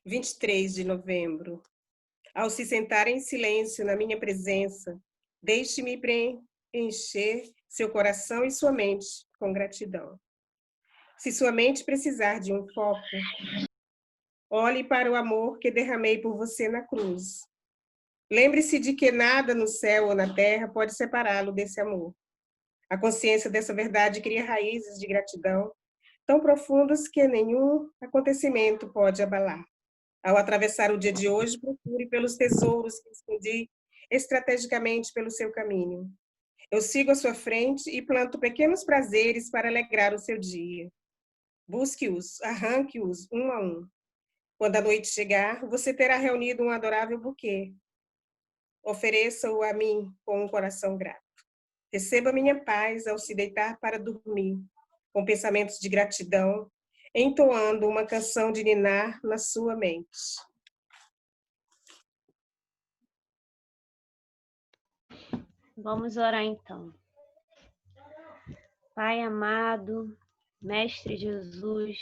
23 de novembro. Ao se sentar em silêncio na minha presença, deixe-me preencher seu coração e sua mente com gratidão. Se sua mente precisar de um foco, olhe para o amor que derramei por você na cruz. Lembre-se de que nada no céu ou na terra pode separá-lo desse amor. A consciência dessa verdade cria raízes de gratidão tão profundas que nenhum acontecimento pode abalar. Ao atravessar o dia de hoje, procure pelos tesouros que escondi estrategicamente pelo seu caminho. Eu sigo à sua frente e planto pequenos prazeres para alegrar o seu dia. Busque-os, arranque-os um a um. Quando a noite chegar, você terá reunido um adorável buquê. Ofereça-o a mim com um coração grato. Receba minha paz ao se deitar para dormir, com pensamentos de gratidão, entoando uma canção de ninar na sua mente. Vamos orar então. Pai amado, Mestre Jesus,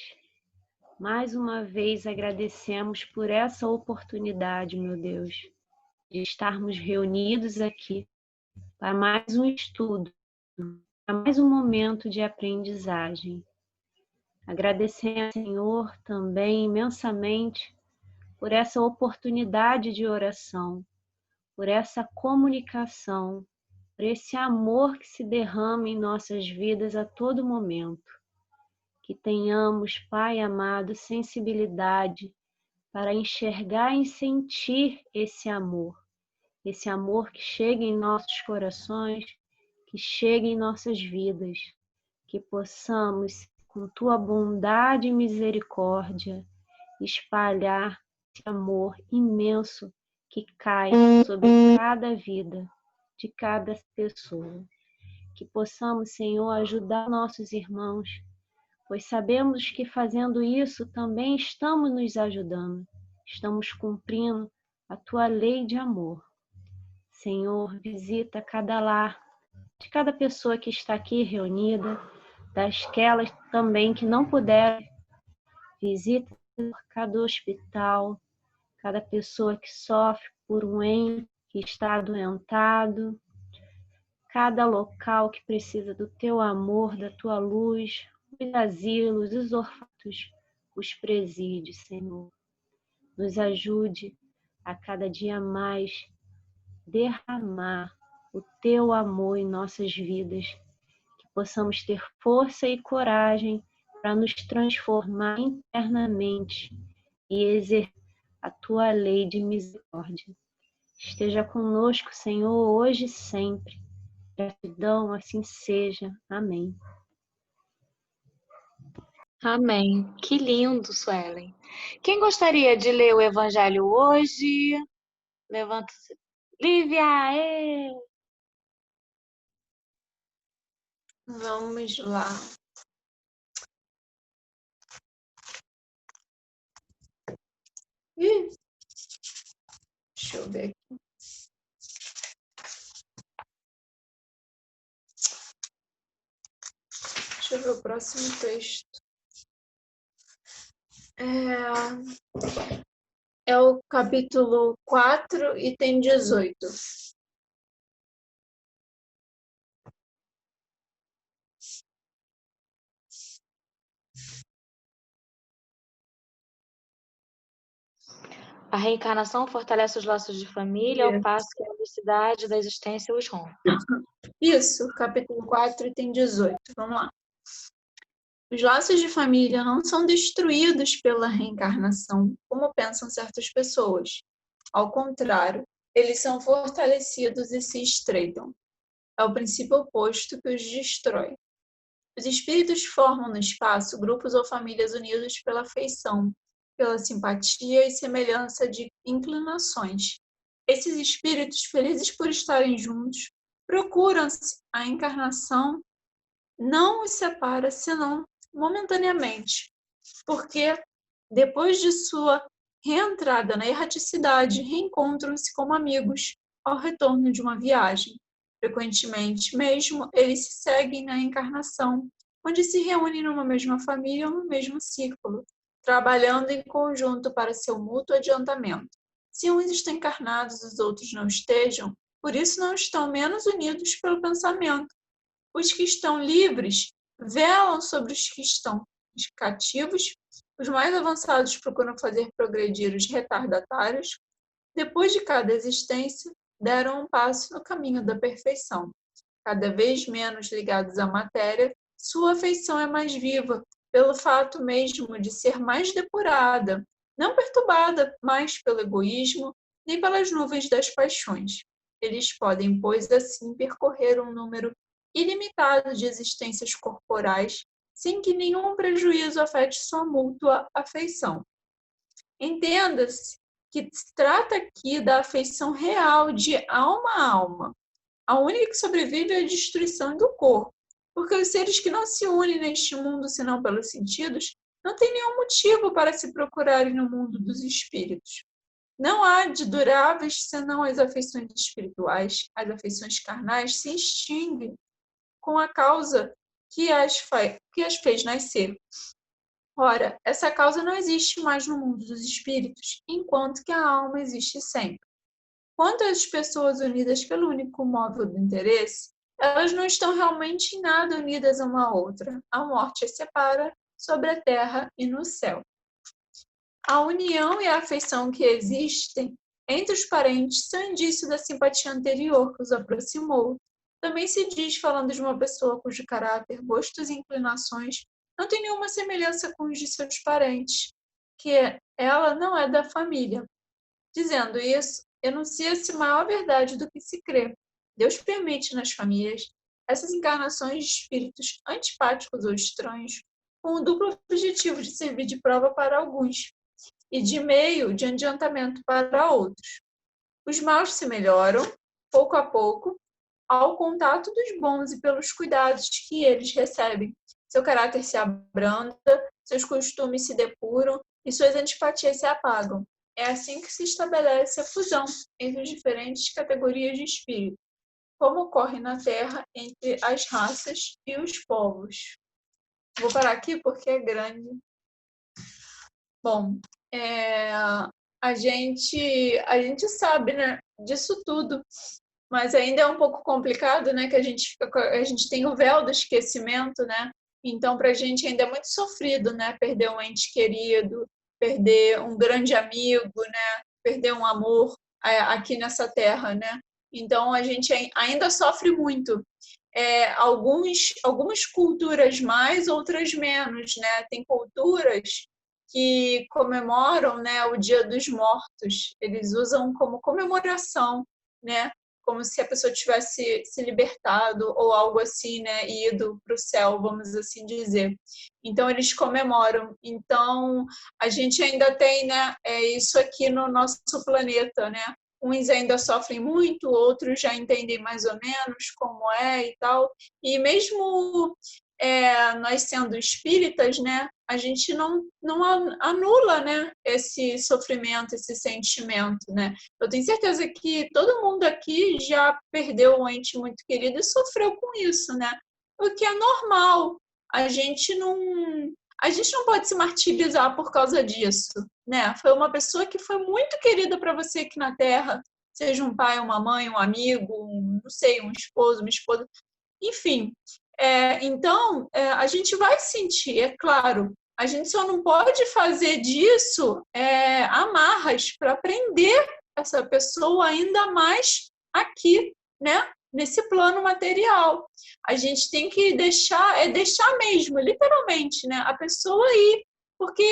mais uma vez agradecemos por essa oportunidade, meu Deus, de estarmos reunidos aqui para mais um estudo, para mais um momento de aprendizagem. Agradecemos, Senhor, também imensamente por essa oportunidade de oração, por essa comunicação, por esse amor que se derrama em nossas vidas a todo momento. Que tenhamos, Pai amado, sensibilidade para enxergar e sentir esse amor que chega em nossos corações, que chega em nossas vidas, que possamos, com Tua bondade e misericórdia, espalhar esse amor imenso que cai sobre cada vida de cada pessoa. Que possamos, Senhor, ajudar nossos irmãos, pois sabemos que fazendo isso também estamos nos ajudando, estamos cumprindo a Tua lei de amor. Senhor, visita cada lar, de cada pessoa que está aqui reunida, daquelas também que não puderam, visita cada hospital, cada pessoa que sofre por um ente que está adoentado, cada local que precisa do Teu amor, da Tua luz, os asilos, os orfanatos, os presídios, Senhor. Nos ajude a cada dia mais derramar o Teu amor em nossas vidas, que possamos ter força e coragem para nos transformar internamente e exercer a Tua lei de misericórdia. Esteja conosco, Senhor, hoje e sempre. Gratidão, assim seja. Amém. Amém. Que lindo, Suelen. Quem gostaria de ler o Evangelho hoje? Levanta-se. Lívia! Ê! Vamos lá. Deixa eu ver aqui. Deixa eu ver o próximo texto. É o capítulo 4, item 18. A reencarnação fortalece os laços de família, ao passo que a unicidade da existência os rompe. Isso, capítulo 4, item 18. Vamos lá. Os laços de família não são destruídos pela reencarnação, como pensam certas pessoas. Ao contrário, eles são fortalecidos e se estreitam. É o princípio oposto que os destrói. Os espíritos formam no espaço grupos ou famílias unidos pela afeição, pela simpatia e semelhança de inclinações. Esses espíritos, felizes por estarem juntos, procuram a encarnação, não os separa senão momentaneamente, porque depois de sua reentrada na erraticidade, reencontram-se como amigos ao retorno de uma viagem. Frequentemente mesmo, eles se seguem na encarnação, onde se reúnem numa mesma família ou no mesmo círculo, trabalhando em conjunto para seu mútuo adiantamento. Se uns estão encarnados, os outros não estejam, por isso não estão menos unidos pelo pensamento. Os que estão livres velam sobre os que estão cativos, os mais avançados procuram fazer progredir os retardatários. Depois de cada existência, deram um passo no caminho da perfeição. Cada vez menos ligados à matéria, sua afeição é mais viva, pelo fato mesmo de ser mais depurada, não perturbada mais pelo egoísmo, nem pelas nuvens das paixões. Eles podem, pois, assim, percorrer um número ilimitado de existências corporais, sem que nenhum prejuízo afete sua mútua afeição. Entenda-se que se trata aqui da afeição real de alma a alma. A única que sobrevive é a destruição do corpo, porque os seres que não se unem neste mundo senão pelos sentidos não têm nenhum motivo para se procurarem no mundo dos espíritos. Não há de duráveis senão as afeições espirituais. As afeições carnais se extinguem com a causa que as fez nascer. Ora, essa causa não existe mais no mundo dos espíritos, enquanto que a alma existe sempre. Quanto às pessoas unidas pelo único móvel do interesse, elas não estão realmente em nada unidas uma à outra. A morte as separa sobre a terra e no céu. A união e a afeição que existem entre os parentes são indício da simpatia anterior que os aproximou. Também se diz, falando de uma pessoa cujo caráter, gostos e inclinações não tem nenhuma semelhança com os de seus parentes, que ela não é da família. Dizendo isso, enuncia-se maior verdade do que se crê. Deus permite nas famílias essas encarnações de espíritos antipáticos ou estranhos, com o duplo objetivo de servir de prova para alguns e de meio de adiantamento para outros. Os maus se melhoram, pouco a pouco, ao contato dos bons e pelos cuidados que eles recebem. Seu caráter se abranda, seus costumes se depuram e suas antipatias se apagam. É assim que se estabelece a fusão entre as diferentes categorias de espírito, como ocorre na Terra entre as raças e os povos. Vou parar aqui porque é grande. Bom, a gente sabe, né, disso tudo, mas ainda é um pouco complicado, né, que a gente tem o véu do esquecimento, né? Então, para a gente ainda é muito sofrido, né, perder um ente querido, perder um grande amigo, né, perder um amor aqui nessa terra, né? Então, a gente ainda sofre muito. Algumas culturas mais, outras menos, né? Tem culturas que comemoram, né, o Dia dos Mortos. Eles usam como comemoração, né? Como se a pessoa tivesse se libertado ou algo assim, né, ido para o céu, vamos assim dizer. Então, eles comemoram. Então, a gente ainda tem, né, isso aqui no nosso planeta, né? Uns ainda sofrem muito, outros já entendem mais ou menos como é e tal. E mesmo nós sendo espíritas, né, a gente não anula, né, esse sofrimento, esse sentimento, né? Eu tenho certeza que todo mundo aqui já perdeu um ente muito querido e sofreu com isso, né? O que é normal. A gente não pode se martirizar por causa disso, né? Foi uma pessoa que foi muito querida para você aqui na Terra, seja um pai, uma mãe, um amigo, não sei, um esposo, uma esposa, enfim. Então, a gente vai sentir, é claro. A gente só não pode fazer disso amarras para prender essa pessoa ainda mais aqui, né? Nesse plano material. A gente tem que deixar mesmo, literalmente, né? A pessoa ir, porque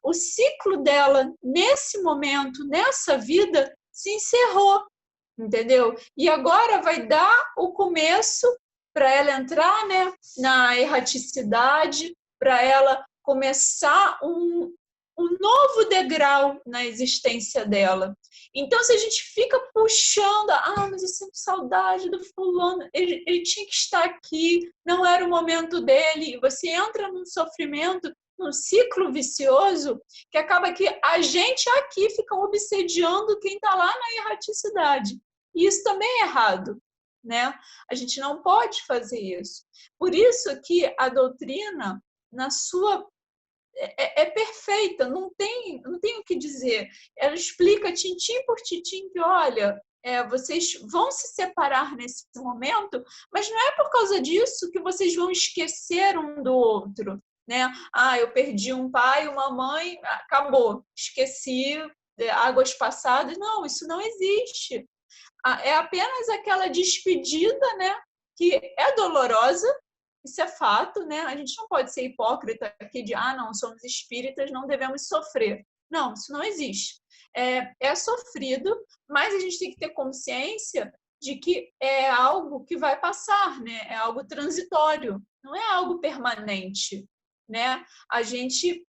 o ciclo dela, nesse momento, nessa vida, se encerrou, entendeu? E agora vai dar o começo para ela entrar, né, na erraticidade, para ela começar um novo degrau na existência dela. Então, se a gente fica puxando, mas eu sinto saudade do fulano, ele tinha que estar aqui, não era o momento dele, e você entra num sofrimento, num ciclo vicioso, que acaba que a gente aqui fica obsediando quem está lá na erraticidade. E isso também é errado, né? A gente não pode fazer isso. Por isso que a doutrina, na sua é perfeita, não tem o que dizer. Ela explica tintim por tintim que, olha, vocês vão se separar nesse momento, mas não é por causa disso que vocês vão esquecer um do outro, né? Ah, eu perdi um pai, uma mãe, acabou, esqueci, águas passadas. Não, isso não existe. É apenas aquela despedida, né? Que é dolorosa. Isso é fato, né? A gente não pode ser hipócrita aqui de, não, somos espíritas, não devemos sofrer. Não, isso não existe. É sofrido, mas a gente tem que ter consciência de que é algo que vai passar, né? É algo transitório, não é algo permanente, né? A gente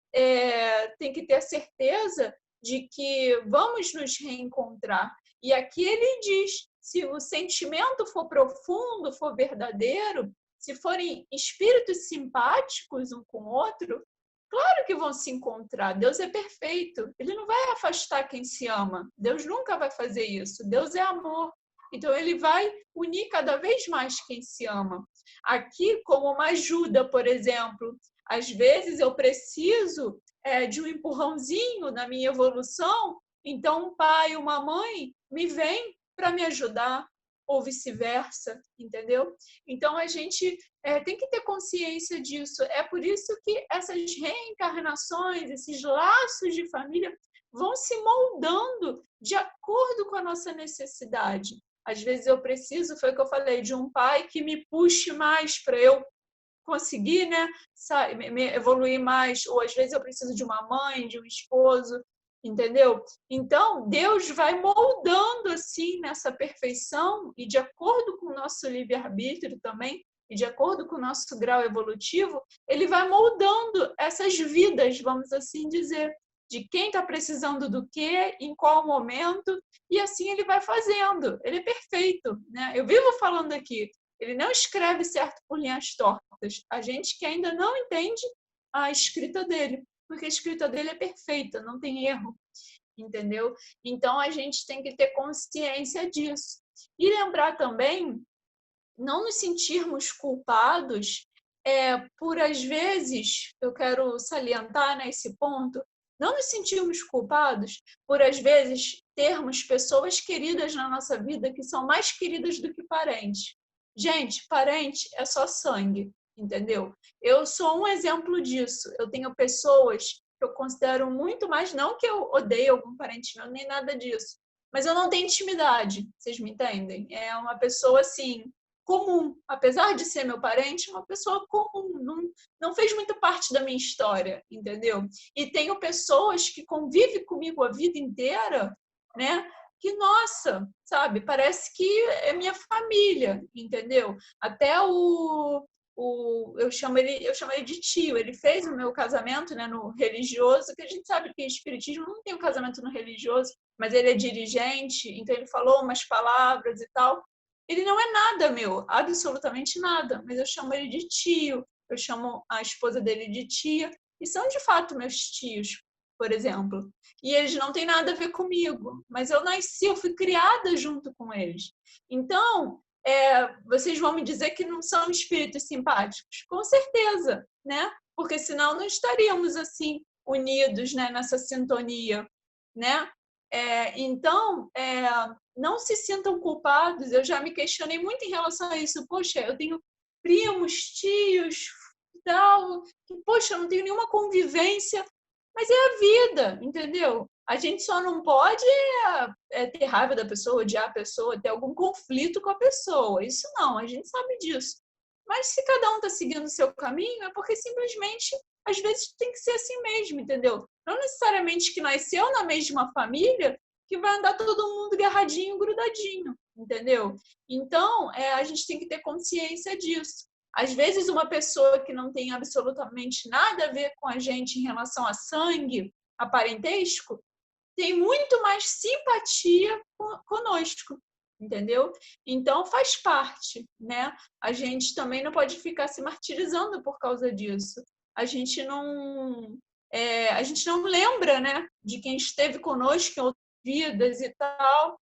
tem que ter a certeza de que vamos nos reencontrar. E aqui ele diz, se o sentimento for profundo, for verdadeiro, se forem espíritos simpáticos um com o outro, claro que vão se encontrar. Deus é perfeito. Ele não vai afastar quem se ama. Deus nunca vai fazer isso. Deus é amor. Então, ele vai unir cada vez mais quem se ama. Aqui, como uma ajuda, por exemplo, às vezes eu preciso de um empurrãozinho na minha evolução, então um pai, uma mãe me vem para me ajudar, ou vice-versa, entendeu? Então, a gente tem que ter consciência disso. É por isso que essas reencarnações, esses laços de família vão se moldando de acordo com a nossa necessidade. Às vezes eu preciso, foi o que eu falei, de um pai que me puxe mais para eu conseguir, né, me evoluir mais, ou às vezes eu preciso de uma mãe, de um esposo, entendeu? Então, Deus vai moldando assim nessa perfeição e de acordo com o nosso livre-arbítrio também, e de acordo com o nosso grau evolutivo, ele vai moldando essas vidas, vamos assim dizer, de quem está precisando do quê, em qual momento, e assim ele vai fazendo. Ele é perfeito, né? Eu vivo falando aqui, ele não escreve certo por linhas tortas. A gente que ainda não entende a escrita dele, porque a escrita dele é perfeita, não tem erro, entendeu? Então, a gente tem que ter consciência disso. E lembrar também, não nos sentirmos culpados por, às vezes, eu quero salientar nesse ponto, não nos sentirmos culpados por, às vezes, termos pessoas queridas na nossa vida que são mais queridas do que parentes. Gente, parente é só sangue, entendeu? Eu sou um exemplo disso. Eu tenho pessoas que eu considero muito mais, não que eu odeie algum parente meu, nem nada disso, mas eu não tenho intimidade, vocês me entendem? É uma pessoa, assim, comum. Apesar de ser meu parente, uma pessoa comum. Não fez muito parte da minha história, entendeu? E tenho pessoas que convivem comigo a vida inteira, né? Que, nossa, sabe, parece que é minha família, entendeu? Até eu chamo ele de tio, ele fez o meu casamento, né, no religioso, que a gente sabe que espiritismo não tem um casamento no religioso, mas ele é dirigente, então ele falou umas palavras e tal. Ele não é nada meu, absolutamente nada, mas eu chamo ele de tio, eu chamo a esposa dele de tia, e são de fato meus tios, por exemplo. E eles não têm nada a ver comigo, mas eu nasci, eu fui criada junto com eles. Então, vocês vão me dizer que não são espíritos simpáticos? Com certeza, né? Porque senão não estaríamos assim, unidos, né, nessa sintonia, né? Então, não se sintam culpados. Eu já me questionei muito em relação a isso. Poxa, eu tenho primos, tios, tal, que, poxa, eu não tenho nenhuma convivência, mas é a vida, entendeu? A gente só não pode ter raiva da pessoa, odiar a pessoa, ter algum conflito com a pessoa. Isso não, a gente sabe disso. Mas se cada um está seguindo o seu caminho, é porque simplesmente, às vezes, tem que ser assim mesmo, entendeu? Não necessariamente que nasceu na mesma família que vai andar todo mundo agarradinho, grudadinho, entendeu? Então, a gente tem que ter consciência disso. Às vezes, uma pessoa que não tem absolutamente nada a ver com a gente em relação a sangue, a parentesco, tem muito mais simpatia conosco, entendeu? Então, faz parte, né? A gente também não pode ficar se martirizando por causa disso. A gente não lembra, né, de quem esteve conosco em outras vidas e tal.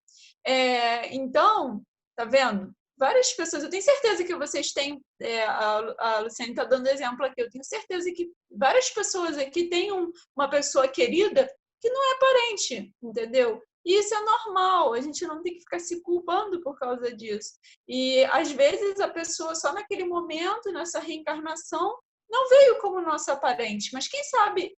Então, tá vendo? várias pessoas, eu tenho certeza que vocês têm, a Luciane está dando exemplo aqui, eu tenho certeza que várias pessoas aqui têm uma pessoa querida que não é parente, entendeu? E isso é normal, a gente não tem que ficar se culpando por causa disso. E às vezes a pessoa só naquele momento, nessa reencarnação, não veio como nossa parente, mas quem sabe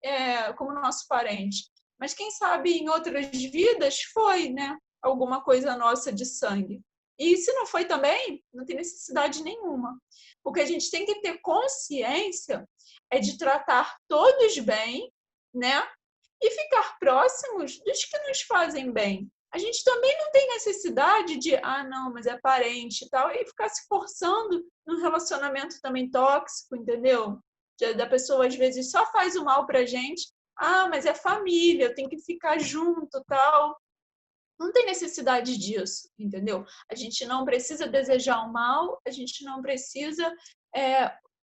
como nosso parente. Mas quem sabe em outras vidas foi, né? Alguma coisa nossa de sangue. E se não foi também, não tem necessidade nenhuma. O que a gente tem que ter consciência é de tratar todos bem, né? E ficar próximos dos que nos fazem bem. A gente também não tem necessidade de, não, mas é parente e tal, e ficar se forçando num relacionamento também tóxico, entendeu? Da pessoa, às vezes, só faz o mal pra gente. Mas é família, eu tenho que ficar junto, tal. Não tem necessidade disso, entendeu? A gente não precisa desejar o mal, a gente não precisa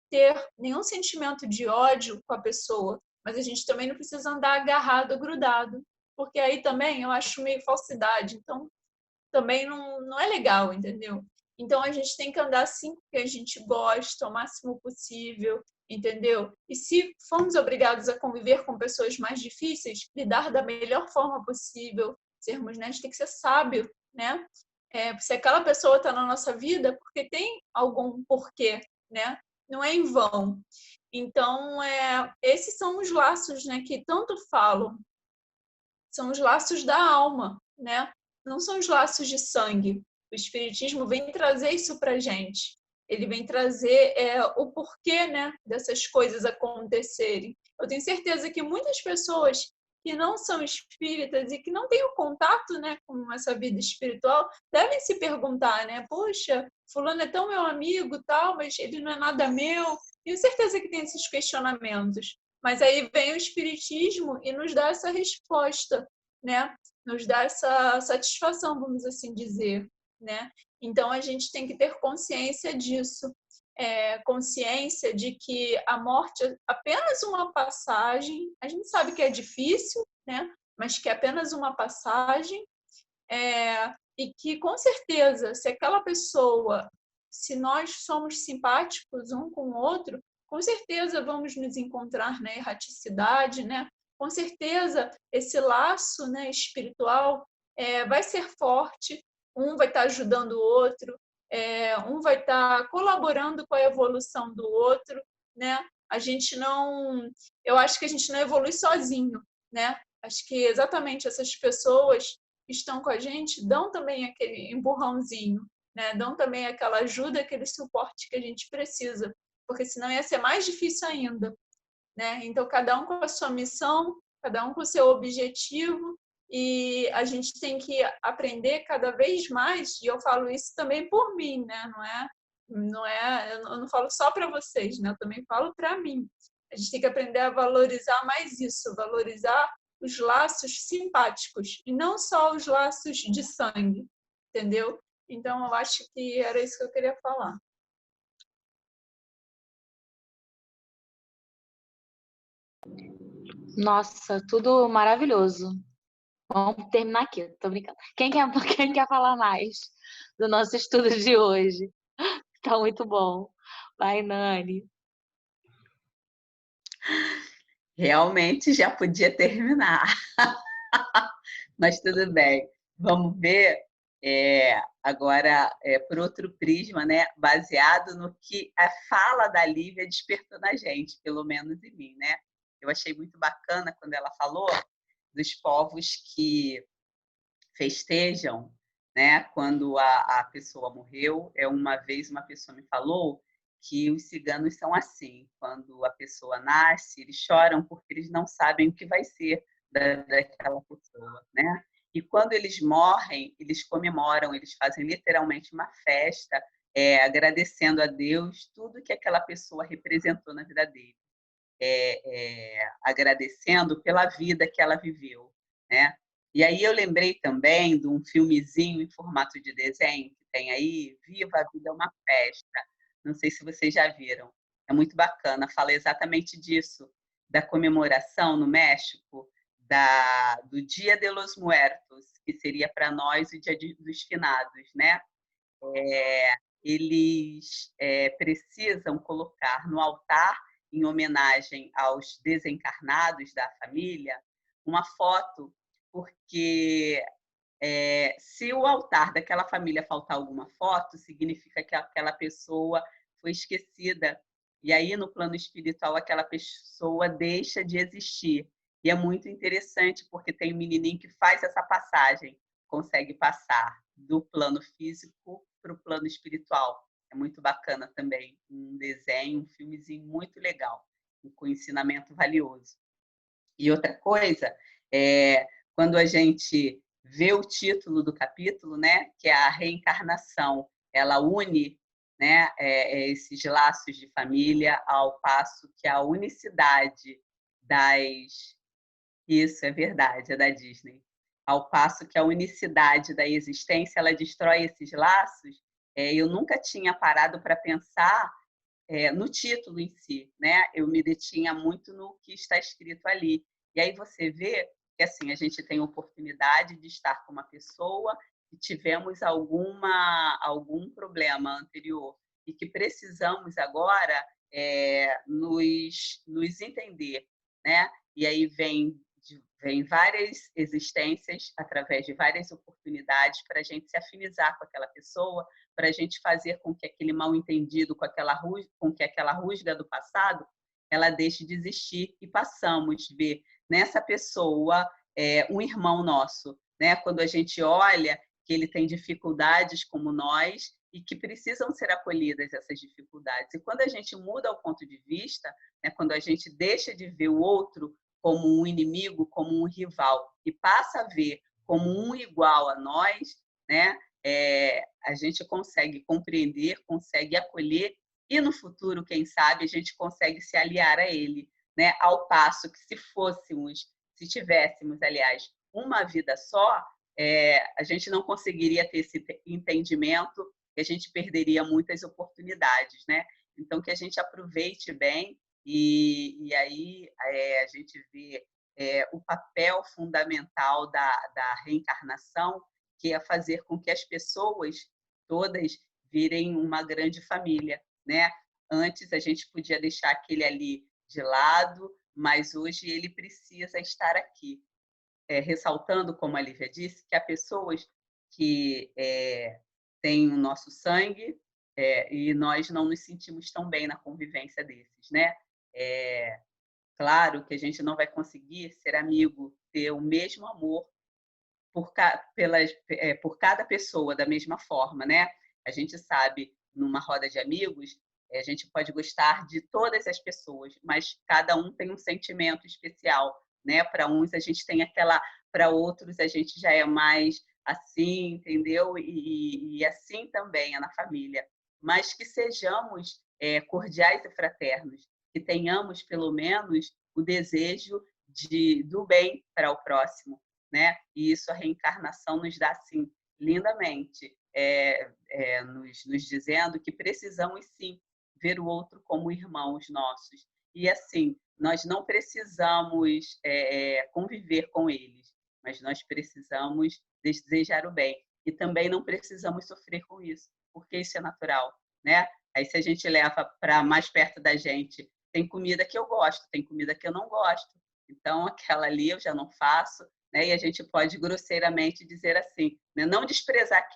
ter nenhum sentimento de ódio com a pessoa, mas a gente também não precisa andar agarrado, grudado, porque aí também eu acho meio falsidade, então também não é legal, entendeu? Então a gente tem que andar assim porque a gente gosta, o máximo possível, entendeu? E se formos obrigados a conviver com pessoas mais difíceis, lidar da melhor forma possível, sermos, né? A gente tem que ser sábio, né? Se aquela pessoa está na nossa vida, porque tem algum porquê, né? Não é em vão. Então, esses são os laços, né, que tanto falam. São os laços da alma, né? Não são os laços de sangue. O Espiritismo vem trazer isso para a gente. Ele vem trazer o porquê, né, dessas coisas acontecerem. Eu tenho certeza que muitas pessoas que não são espíritas e que não têm o contato, né, com essa vida espiritual, devem se perguntar, né? Poxa, fulano é tão meu amigo, tal, mas ele não é nada meu. Tenho certeza que tem esses questionamentos. Mas aí vem o Espiritismo e nos dá essa resposta, né? Nos dá essa satisfação, vamos assim dizer, né? Então a gente tem que ter consciência disso, consciência de que a morte é apenas uma passagem. A gente sabe que é difícil, né? Mas que é apenas uma passagem, e que com certeza, se aquela pessoa, se nós somos simpáticos um com o outro, com certeza vamos nos encontrar na erraticidade, né? Com certeza esse laço, né, espiritual vai ser forte, um vai estar ajudando o outro, um vai estar colaborando com a evolução do outro, né? Eu acho que a gente não evolui sozinho, né? Acho que exatamente essas pessoas que estão com a gente dão também aquele empurrãozinho, né? Dão também aquela ajuda, aquele suporte que a gente precisa, porque senão ia ser mais difícil ainda, né? Então, cada um com a sua missão, cada um com o seu objetivo, e a gente tem que aprender cada vez mais, e eu falo isso também por mim, né? Eu não falo só para vocês, né? Eu também falo para mim. A gente tem que aprender a valorizar mais isso, valorizar os laços simpáticos, e não só os laços de sangue, entendeu? Então, eu acho que era isso que eu queria falar. Nossa, tudo maravilhoso. Vamos terminar aqui, tô brincando. Quem quer falar mais do nosso estudo de hoje? Tá muito bom. Vai, Nani. Realmente já podia terminar. Mas tudo bem. Vamos ver agora por outro prisma, né? Baseado no que a fala da Lívia despertou na gente, pelo menos em mim, né? Eu achei muito bacana quando ela falou dos povos que festejam, né? Quando a pessoa morreu. Uma vez uma pessoa me falou que os ciganos são assim: quando a pessoa nasce, eles choram porque eles não sabem o que vai ser daquela pessoa, né? E quando eles morrem, eles comemoram, eles fazem literalmente uma festa, agradecendo a Deus tudo que aquela pessoa representou na vida dele, agradecendo pela vida que ela viveu, né? E aí eu lembrei também de um filmezinho em formato de desenho que tem aí, Viva a Vida é uma Festa. Não sei se vocês já viram. É muito bacana, fala exatamente disso, da comemoração no México, do Dia de los Muertos, que seria para nós o Dia dos Finados, né? eles precisam colocar no altar, em homenagem aos desencarnados da família, uma foto, porque se o altar daquela família faltar alguma foto, significa que aquela pessoa foi esquecida. E aí, no plano espiritual, aquela pessoa deixa de existir. E é muito interessante, porque tem um menininho que faz essa passagem, consegue passar do plano físico para o plano espiritual. É muito bacana também. Um desenho, um filmezinho muito legal, com ensinamento valioso. E outra coisa, quando a gente vê o título do capítulo, né, que é a reencarnação, ela une, né, esses laços de família, ao passo que a unicidade das... Isso é verdade, é da Disney. Ao passo que a unicidade da existência, ela destrói esses laços. Eu nunca tinha parado para pensar no título em si, né? Eu me detinha muito no que está escrito ali. E aí você vê que assim a gente tem oportunidade de estar com uma pessoa que tivemos algum problema anterior e que precisamos agora nos entender, né? E aí vem várias existências através de várias oportunidades para a gente se afinizar com aquela pessoa, para a gente fazer com que aquele mal-entendido, com que aquela rusga do passado, ela deixe de existir e passamos a ver nessa pessoa um irmão nosso, né? Quando a gente olha que ele tem dificuldades como nós e que precisam ser acolhidas essas dificuldades. E quando a gente muda o ponto de vista, né? Quando a gente deixa de ver o outro como um inimigo, como um rival, e passa a ver como um igual a nós, né? A gente consegue compreender, consegue acolher, e no futuro, quem sabe, a gente consegue se aliar a ele, né? Ao passo que se tivéssemos, aliás, uma vida só, a gente não conseguiria ter esse entendimento e a gente perderia muitas oportunidades, né? Então, que a gente aproveite bem e aí a gente vê o papel fundamental da reencarnação, que é fazer com que as pessoas todas virem uma grande família, né? Antes a gente podia deixar aquele ali de lado, mas hoje ele precisa estar aqui. Ressaltando, como a Lívia disse, que há pessoas que têm o nosso sangue e nós não nos sentimos tão bem na convivência desses, né? Claro que a gente não vai conseguir ser amigo, ter o mesmo amor por cada pessoa da mesma forma, né? A gente sabe, numa roda de amigos, a gente pode gostar de todas as pessoas, mas cada um tem um sentimento especial, né? Para uns a gente tem para outros a gente já é mais assim, entendeu? E assim também é na família. Mas que sejamos cordiais e fraternos, que tenhamos pelo menos o desejo do bem para o próximo, né? E isso a reencarnação nos dá assim lindamente, nos dizendo que precisamos sim ver o outro como irmãos nossos. E assim, nós não precisamos conviver com eles, mas nós precisamos desejar o bem. E também não precisamos sofrer com isso, porque isso é natural, né? Aí se a gente leva para mais perto da gente, tem comida que eu gosto, tem comida que eu não gosto. Então, aquela ali eu já não faço, né? E a gente pode grosseiramente dizer assim, né? Não desprezar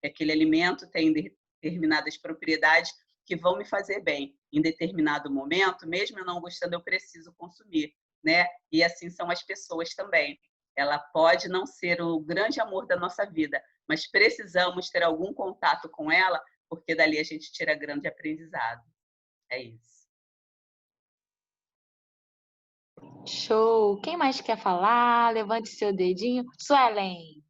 aquele alimento tem determinadas propriedades que vão me fazer bem. Em determinado momento, mesmo eu não gostando, eu preciso consumir, né? E assim são as pessoas também. Ela pode não ser o grande amor da nossa vida, mas precisamos ter algum contato com ela, porque dali a gente tira grande aprendizado. É isso. Show! Quem mais quer falar? Levante seu dedinho. Suelen.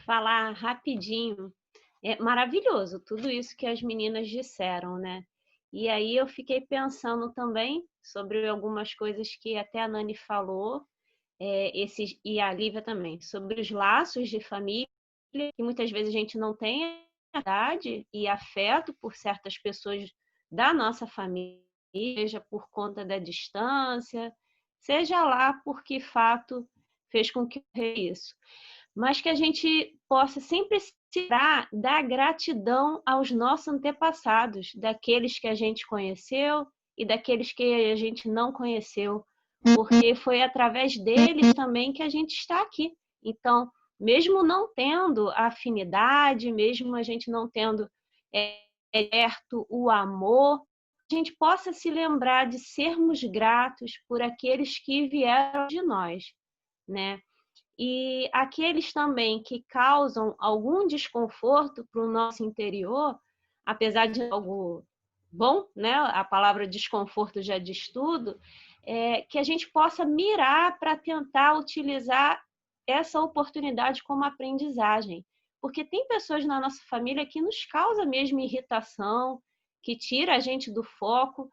Falar rapidinho. É maravilhoso tudo isso que as meninas disseram, né? E aí eu fiquei pensando também sobre algumas coisas que até a Nani falou, e a Lívia também, sobre os laços de família, que muitas vezes a gente não tem idade e afeto por certas pessoas da nossa família, seja por conta da distância, seja lá por que fato fez com que isso. Mas que a gente possa sempre da gratidão aos nossos antepassados, daqueles que a gente conheceu e daqueles que a gente não conheceu, porque foi através deles também que a gente está aqui. Então, mesmo não tendo afinidade, mesmo a gente não tendo perto o amor, a gente possa se lembrar de sermos gratos por aqueles que vieram de nós, né? E aqueles também que causam algum desconforto para o nosso interior, apesar de algo bom, né? A palavra desconforto já diz tudo, que a gente possa mirar para tentar utilizar essa oportunidade como aprendizagem. Porque tem pessoas na nossa família que nos causam mesmo irritação, que tira a gente do foco,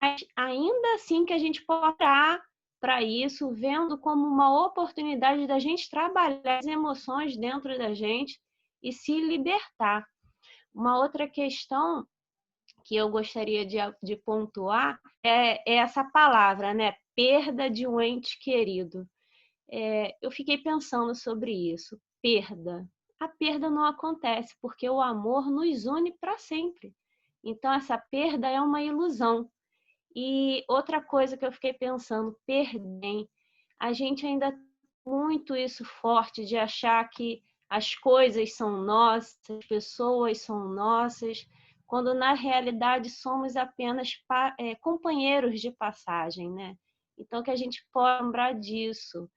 mas ainda assim que a gente pode orar para isso, vendo como uma oportunidade da gente trabalhar as emoções dentro da gente e se libertar. Uma outra questão que eu gostaria de pontuar é essa palavra, né? Perda de um ente querido. Eu fiquei pensando sobre isso. Perda. A perda não acontece porque o amor nos une para sempre. Então, essa perda é uma ilusão. E outra coisa que eu fiquei pensando, perder, a gente ainda tem muito isso forte de achar que as coisas são nossas, as pessoas são nossas, quando na realidade somos apenas companheiros de passagem, né? Então que a gente pode lembrar disso,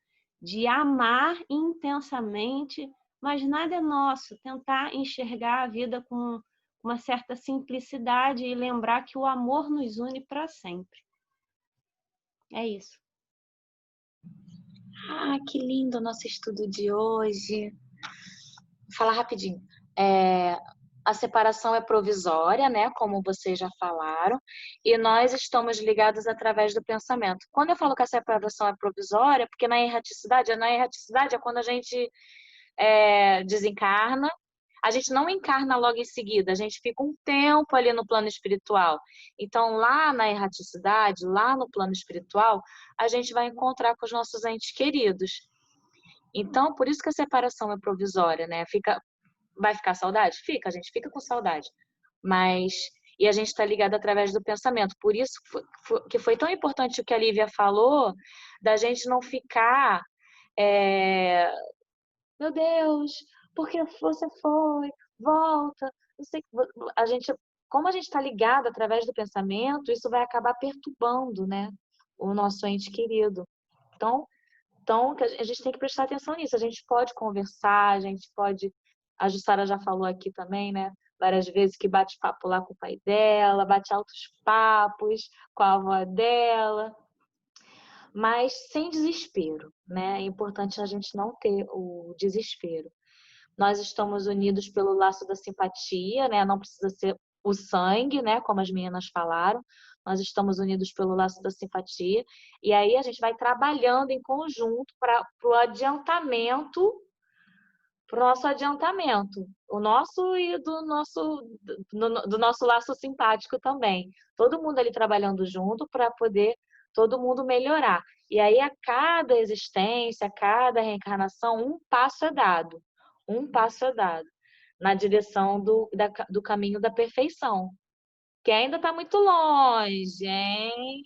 de amar intensamente, mas nada é nosso, tentar enxergar a vida com uma certa simplicidade e lembrar que o amor nos une para sempre. É isso. Ah, que lindo o nosso estudo de hoje. Vou falar rapidinho. A separação é provisória, né? Como vocês já falaram, e nós estamos ligados através do pensamento. Quando eu falo que a separação é provisória, porque na erraticidade é quando a gente desencarna. A gente não encarna logo em seguida, a gente fica um tempo ali no plano espiritual. Então, lá na erraticidade, lá no plano espiritual, a gente vai encontrar com os nossos entes queridos. Então, por isso que a separação é provisória, né? Vai ficar saudade? Fica, a gente fica com saudade. E a gente está ligado através do pensamento. Por isso que foi tão importante o que a Lívia falou, da gente não ficar... Meu Deus, por que você foi? Volta. Não sei, como a gente está ligado através do pensamento, isso vai acabar perturbando, né, o nosso ente querido. Então, a gente tem que prestar atenção nisso. A gente pode conversar, a gente pode. A Jussara já falou aqui também, né? Várias vezes que bate papo lá com o pai dela, bate altos papos com a avó dela, mas sem desespero, né? É importante a gente não ter o desespero. Nós estamos unidos pelo laço da simpatia, né? Não precisa ser o sangue, né? Como as meninas falaram. Nós estamos unidos pelo laço da simpatia. E aí a gente vai trabalhando em conjunto para o adiantamento, para o nosso adiantamento. O nosso e do nosso laço simpático também. Todo mundo ali trabalhando junto para poder todo mundo melhorar. E aí a cada existência, a cada reencarnação, um passo é dado. Um passo é dado na direção do caminho da perfeição, que ainda está muito longe, hein?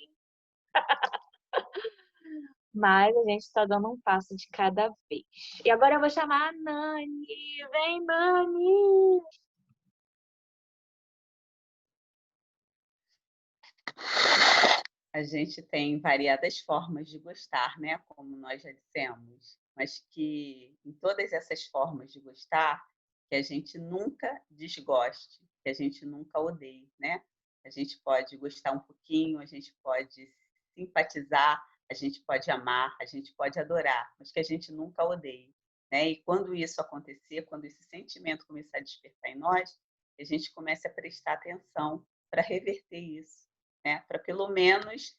Mas a gente está dando um passo de cada vez. E agora eu vou chamar a Nani. Vem, Nani! A gente tem variadas formas de gostar, né? Como nós já dissemos, mas que em todas essas formas de gostar, que a gente nunca desgoste, que a gente nunca odeie, né? A gente pode gostar um pouquinho, a gente pode simpatizar, a gente pode amar, a gente pode adorar, mas que a gente nunca odeie, né? E quando isso acontecer, quando esse sentimento começar a despertar em nós, a gente comece a prestar atenção para reverter isso, né? Para pelo menos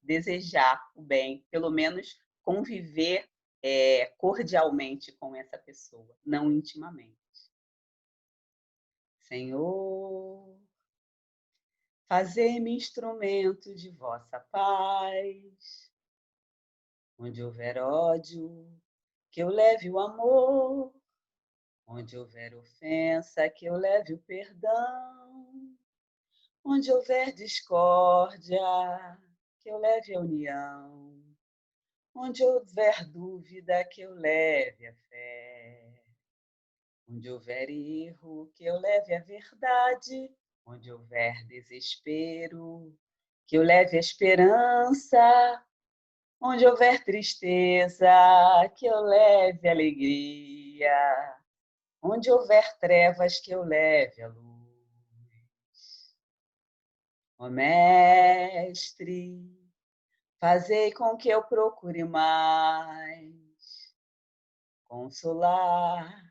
desejar o bem, pelo menos conviver cordialmente com essa pessoa, não intimamente. Senhor, fazei-me instrumento de vossa paz. Onde houver ódio, que eu leve o amor. Onde houver ofensa, que eu leve o perdão. Onde houver discórdia, que eu leve a união. Onde houver dúvida, que eu leve a fé. Onde houver erro, que eu leve a verdade. Onde houver desespero, que eu leve a esperança. Onde houver tristeza, que eu leve a alegria. Onde houver trevas, que eu leve a luz. Ó Mestre, fazei com que eu procure mais consolar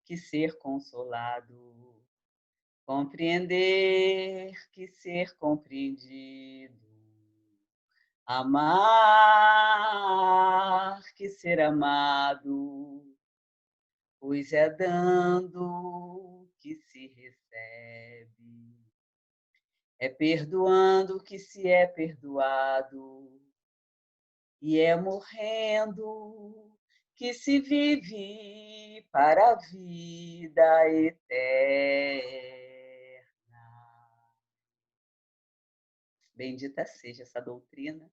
que ser consolado, compreender que ser compreendido, amar que ser amado, pois é dando que se recebe, é perdoando que se é perdoado, e é morrendo que se vive para a vida eterna. Bendita seja essa doutrina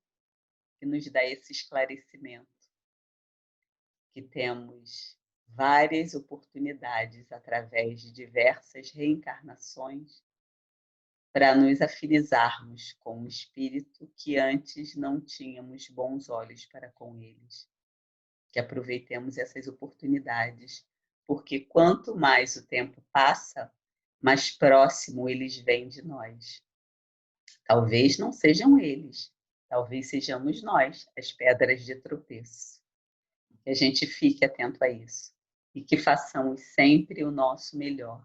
que nos dá esse esclarecimento, que temos várias oportunidades através de diversas reencarnações para nos afinizarmos com o espírito que antes não tínhamos bons olhos para com eles. Que aproveitemos essas oportunidades, porque quanto mais o tempo passa, mais próximo eles vêm de nós. Talvez não sejam eles, talvez sejamos nós, as pedras de tropeço. Que a gente fique atento a isso e que façamos sempre o nosso melhor,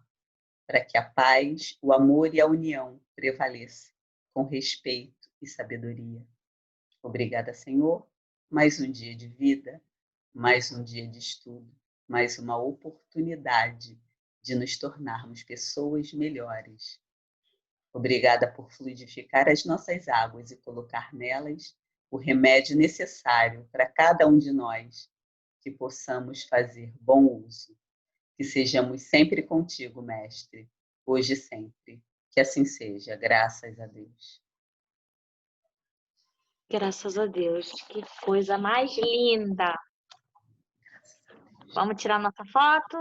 para que a paz, o amor e a união prevaleçam com respeito e sabedoria. Obrigada, Senhor, mais um dia de vida, mais um dia de estudo, mais uma oportunidade de nos tornarmos pessoas melhores. Obrigada por fluidificar as nossas águas e colocar nelas o remédio necessário para cada um de nós, que possamos fazer bom uso. Que sejamos sempre contigo, Mestre, hoje e sempre. Que assim seja, graças a Deus. Graças a Deus. Que coisa mais linda. Vamos tirar nossa foto?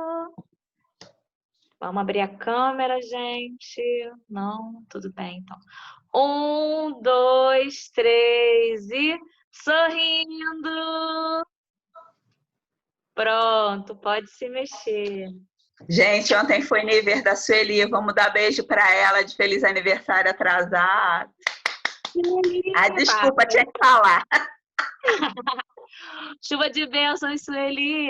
Vamos abrir a câmera, gente? Não? Tudo bem, então. 1, 2, 3 e sorrindo! Pronto, pode se mexer. Gente, ontem foi aniversário da Sueli, vamos dar beijo para ela de feliz aniversário atrasado. Ah, desculpa, tinha que falar. Chuva de bênçãos, Sueli.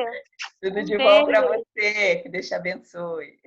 Tudo de bom para você, que Deus te abençoe.